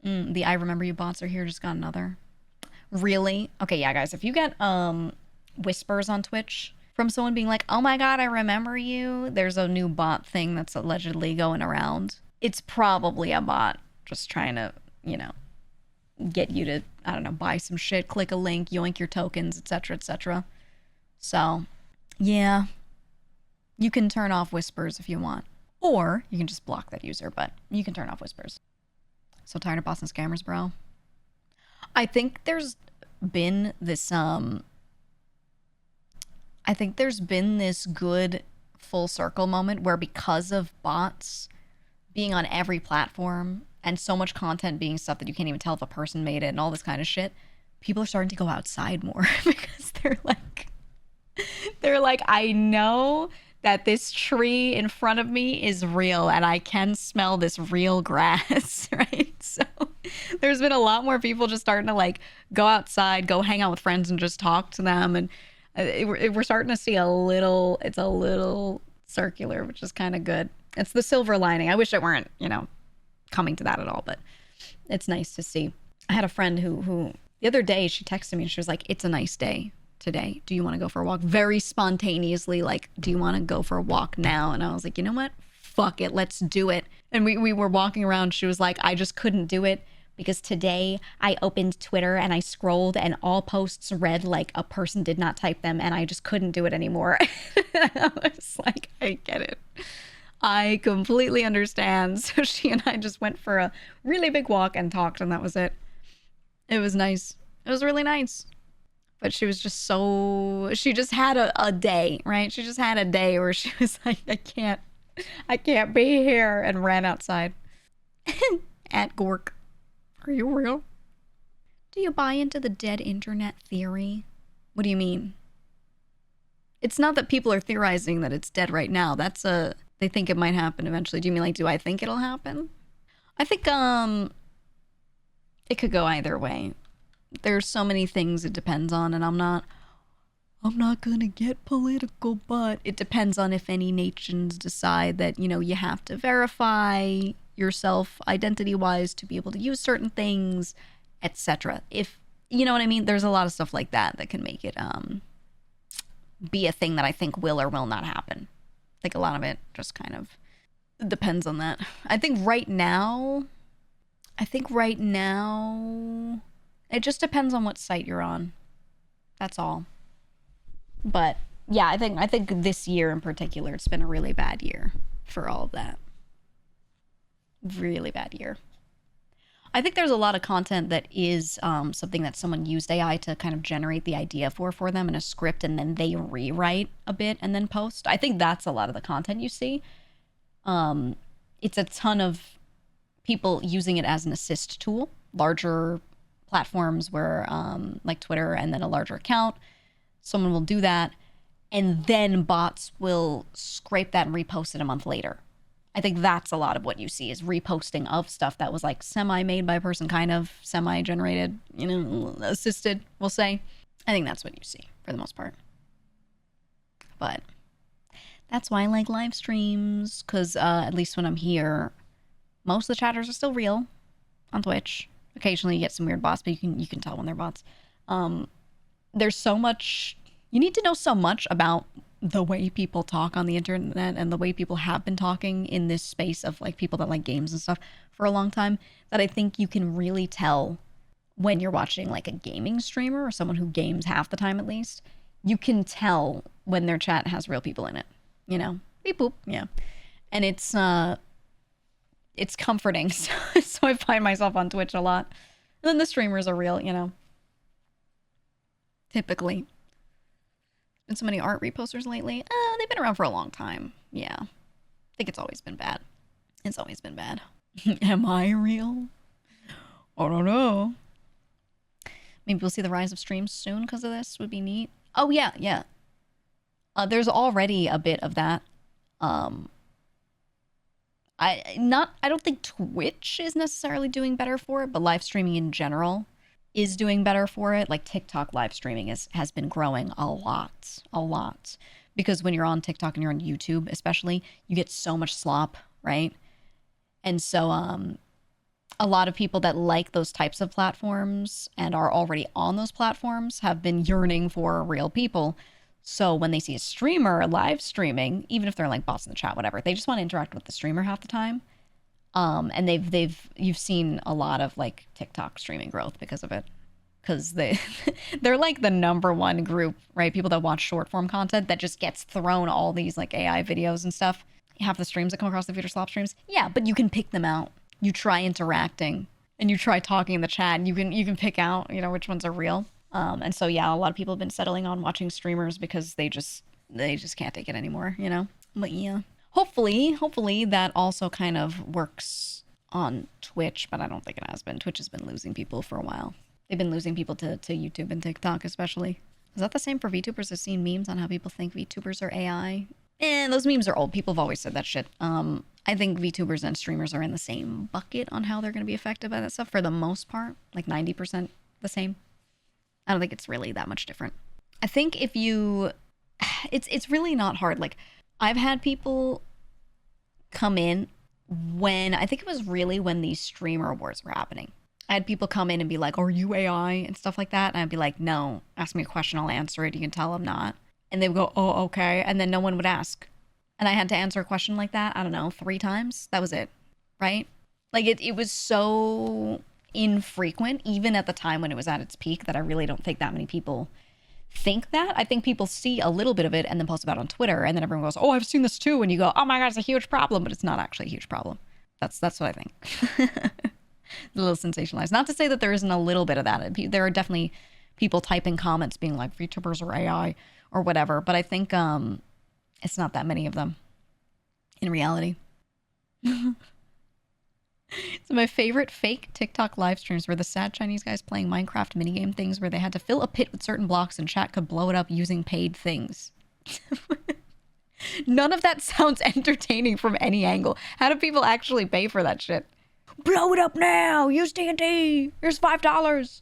The I remember you bots are here. Just got another. Really? Okay, yeah, guys. If you get whispers on Twitch from someone being like, "Oh my god, I remember you," there's a new bot thing that's allegedly going around. It's probably a bot just trying to, you know, get you to, I don't know, buy some shit, click a link, yoink your tokens, etc., etc. So, yeah, you can turn off whispers if you want, or you can just block that user. But you can turn off whispers. So tired of bots and scammers, bro. I think there's been this I think there's been this good full circle moment where, because of bots being on every platform and so much content being stuff that you can't even tell if a person made it and all this kind of shit, people are starting to go outside more because they're like, I know that this tree in front of me is real and I can smell this real grass, right? So there's been a lot more people just starting to like go outside, go hang out with friends and just talk to them. And we're starting to see it's a little circular, which is kind of good. It's the silver lining. I wish it weren't, you know, coming to that at all, but it's nice to see. I had a friend who the other day, she texted me and she was like, "It's a nice day today. Do you want to go for a walk?" Very spontaneously, like, "Do you want to go for a walk now?" And I was like, you know what? Fuck it. Let's do it. And we were walking around. She was like, "I just couldn't do it because today I opened Twitter and I scrolled and all posts read like a person did not type them and I just couldn't do it anymore." I was like, I get it. I completely understand. So she and I just went for a really big walk and talked, and that was it. It was nice. It was really nice. But she was just she just had a day, right? She just had a day where she was like, I can't be here, and ran outside. At Gork. Are you real? Do you buy into the dead internet theory? What do you mean? It's not that people are theorizing that it's dead right now. They think it might happen eventually. Do you mean like, do I think it'll happen? I think it could go either way. There's so many things it depends on, and I'm not gonna get political, but it depends on if any nations decide that, you know, you have to verify yourself identity-wise to be able to use certain things, etc. If, you know what I mean? There's a lot of stuff like that that can make it be a thing that I think will or will not happen. I think a lot of it just kind of depends on that. I think right now, it just depends on what site you're on. That's all. But yeah, I think this year in particular, it's been a really bad year for all of that. Really bad year. I think there's a lot of content that is something that someone used AI to kind of generate the idea for them in a script, and then they rewrite a bit and then post. I think that's a lot of the content you see. It's a ton of people using it as an assist tool. Larger platforms where, like Twitter, and then a larger account, someone will do that, and then bots will scrape that and repost it a month later. I think that's a lot of what you see, is reposting of stuff that was like semi-made by a person, kind of semi-generated, you know, assisted, we'll say. I think that's what you see for the most part. But that's why I like live streams, because at least when I'm here, most of the chatters are still real on Twitch. Occasionally you get some weird bots, but you can tell when they're bots. There's so much, you need to know so much about the way people talk on the internet and the way people have been talking in this space of like people that like games and stuff for a long time, that I think you can really tell when you're watching like a gaming streamer or someone who games half the time at least. You can tell when their chat has real people in it, you know? Beep boop, yeah. And it's comforting. So I find myself on Twitch a lot. And then the streamers are real, you know? Typically. Been so many art reposters lately. They've been around for a long time. Yeah. I think it's always been bad. It's always been bad. Am I real? I don't know. Maybe we'll see the rise of streams soon because of this. Would be neat. Oh, yeah, yeah. There's already a bit of that. I don't think Twitch is necessarily doing better for it, but live streaming in general is doing better for it. Like TikTok live streaming has been growing a lot. Because when you're on TikTok and you're on YouTube especially, you get so much slop, right? And so a lot of people that like those types of platforms and are already on those platforms have been yearning for real people. So when they see a streamer live streaming, even if they're like bots in the chat, whatever, they just want to interact with the streamer half the time. And you've seen a lot of like TikTok streaming growth because of it, because they're like the number one group, right? People that watch short form content that just gets thrown all these like AI videos and stuff. Half the streams that come across the Future Slop streams, yeah, but you can pick them out. You try interacting and you try talking in the chat, and you can pick out, you know, which ones are real. And so yeah, a lot of people have been settling on watching streamers because they just can't take it anymore, you know. But yeah, hopefully that also kind of works on Twitch, but I don't think it has been. Twitch has been losing people for a while. They've been losing people to YouTube and TikTok especially. Is that the same for VTubers? I've seen memes on how people think VTubers are AI. And those memes are old. People have always said that shit. I think VTubers and streamers are in the same bucket on how they're going to be affected by that stuff for the most part, like 90% the same. I don't think it's really that much different. I think if you, it's really not hard. Like, I've had people come in when, I think it was really when these streamer awards were happening. I had people come in and be like, are you AI? And stuff like that. And I'd be like, no, ask me a question, I'll answer it. You can tell I'm not. And they would go, oh, okay. And then no one would ask. And I had to answer a question like that, I don't know, 3 times. That was it, right? Like, it was so infrequent, even at the time when it was at its peak, that I really don't think that many people think that. I think people see a little bit of it and then post about it on Twitter, and then everyone goes, oh, I've seen this too. And you go, oh my God, it's a huge problem. But it's not actually a huge problem. That's what I think. A little sensationalized. Not to say that there isn't a little bit of that. There are definitely people typing comments being like, VTubers are AI or whatever. But I think it's not that many of them in reality. So my favorite fake TikTok live streams were the sad Chinese guys playing Minecraft minigame things where they had to fill a pit with certain blocks and chat could blow it up using paid things. None of that sounds entertaining from any angle. How do people actually pay for that shit? Blow it up now! Use TNT! Here's $5!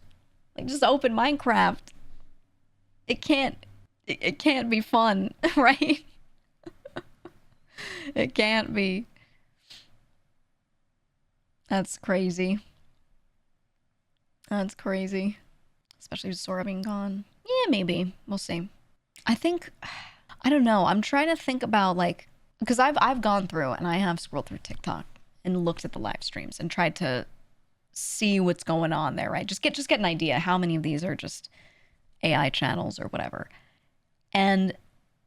Like, just open Minecraft. It can't be fun, right? It can't be. That's crazy. That's crazy. Especially with Sora being gone. Yeah, maybe. We'll see. I think, I don't know. I'm trying to think about, like, because I've gone through and I have scrolled through TikTok and looked at the live streams and tried to see what's going on there, right? Just get an idea how many of these are just AI channels or whatever. And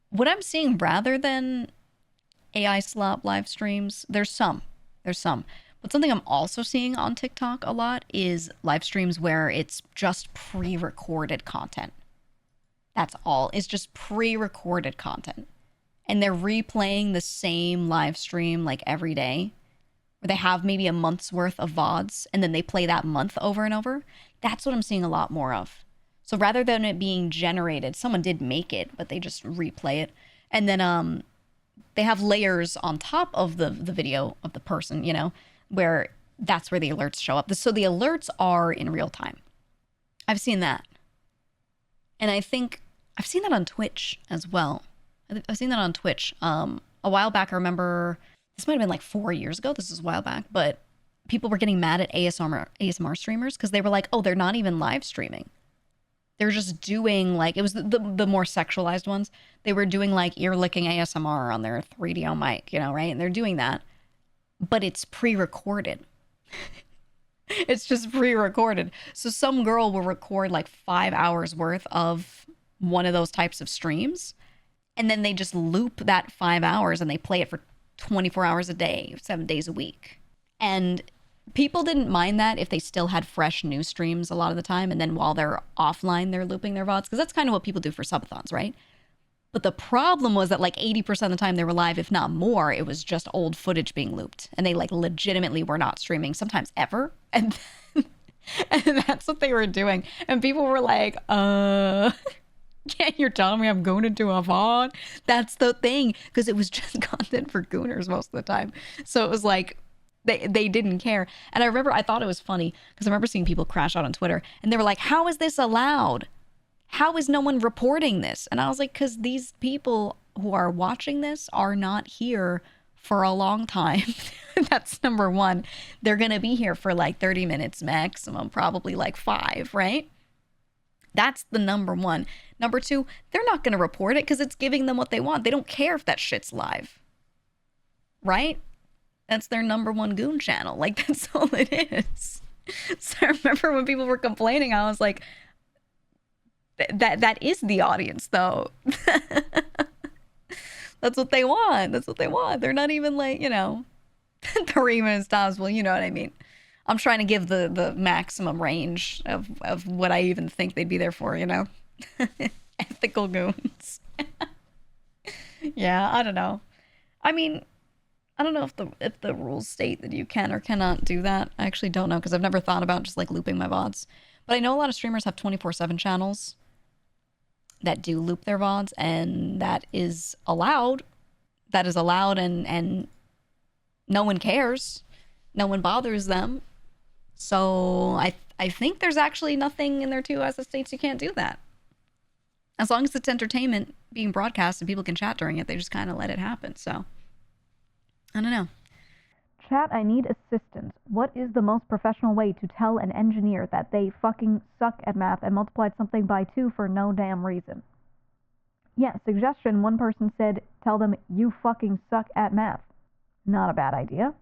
what I'm seeing, rather than AI slop live streams, there's some. But something I'm also seeing on TikTok a lot is live streams where it's just pre-recorded content. That's all. It's just pre-recorded content. And they're replaying the same live stream like every day, where they have maybe a month's worth of VODs and then they play that month over and over. That's what I'm seeing a lot more of. So rather than it being generated, someone did make it, but they just replay it. And then they have layers on top of the video of the person, you know, where that's where the alerts show up. So the alerts are in real time. I've seen that. And I think I've seen that on Twitch as well. I've seen that on Twitch. A while back, I remember, this might have been like 4 years ago. This is a while back, but people were getting mad at ASMR streamers because they were like, oh, they're not even live streaming. They're just doing, like, it was the more sexualized ones. They were doing like ear licking ASMR on their 3DO mic, you know, right? And they're doing that, but it's pre-recorded. It's just pre-recorded. So some girl will record like 5 hours worth of one of those types of streams, and then they just loop that 5 hours and they play it for 24 hours a day, 7 days a week. And people didn't mind that if they still had fresh new streams a lot of the time, and then while they're offline, they're looping their VODs, because that's kind of what people do for subathons, right? But the problem was that like 80% of the time they were live, if not more, it was just old footage being looped. And they like legitimately were not streaming, sometimes ever. And that's what they were doing. And people were like, yeah, you're telling me I'm going into a VOD? That's the thing. Because it was just content for gooners most of the time. So it was like, they didn't care. And I remember, I thought it was funny because I remember seeing people crash out on Twitter and they were like, how is this allowed? How is no one reporting this? And I was like, because these people who are watching this are not here for a long time. That's number one. They're going to be here for like 30 minutes maximum, probably like 5, right? That's the number one. Number two, they're not going to report it because it's giving them what they want. They don't care if that shit's live, right? That's their number one goon channel. Like, that's all it is. So I remember when people were complaining, I was like, that is the audience, though. That's what they want. That's what they want. They're not even like, 3 minutes tops. Well, you know what I mean. I'm trying to give the maximum range of what I even think they'd be there for, Ethical goons. Yeah, I don't know. I mean, I don't know if the rules state that you can or cannot do that. I actually don't know because I've never thought about just like looping my VODs. But I know a lot of streamers have 24/7 channels that do loop their VODs, and that is allowed. That is allowed, and no one cares. No one bothers them. So I think there's actually nothing in there too as it states you can't do that. As long as it's entertainment being broadcast and people can chat during it, they just kind of let it happen. So I don't know. Chat, I need assistance. What is the most professional way to tell an engineer that they fucking suck at math and multiplied something by 2 for no damn reason? Yeah, suggestion, one person said, tell them you fucking suck at math. Not a bad idea.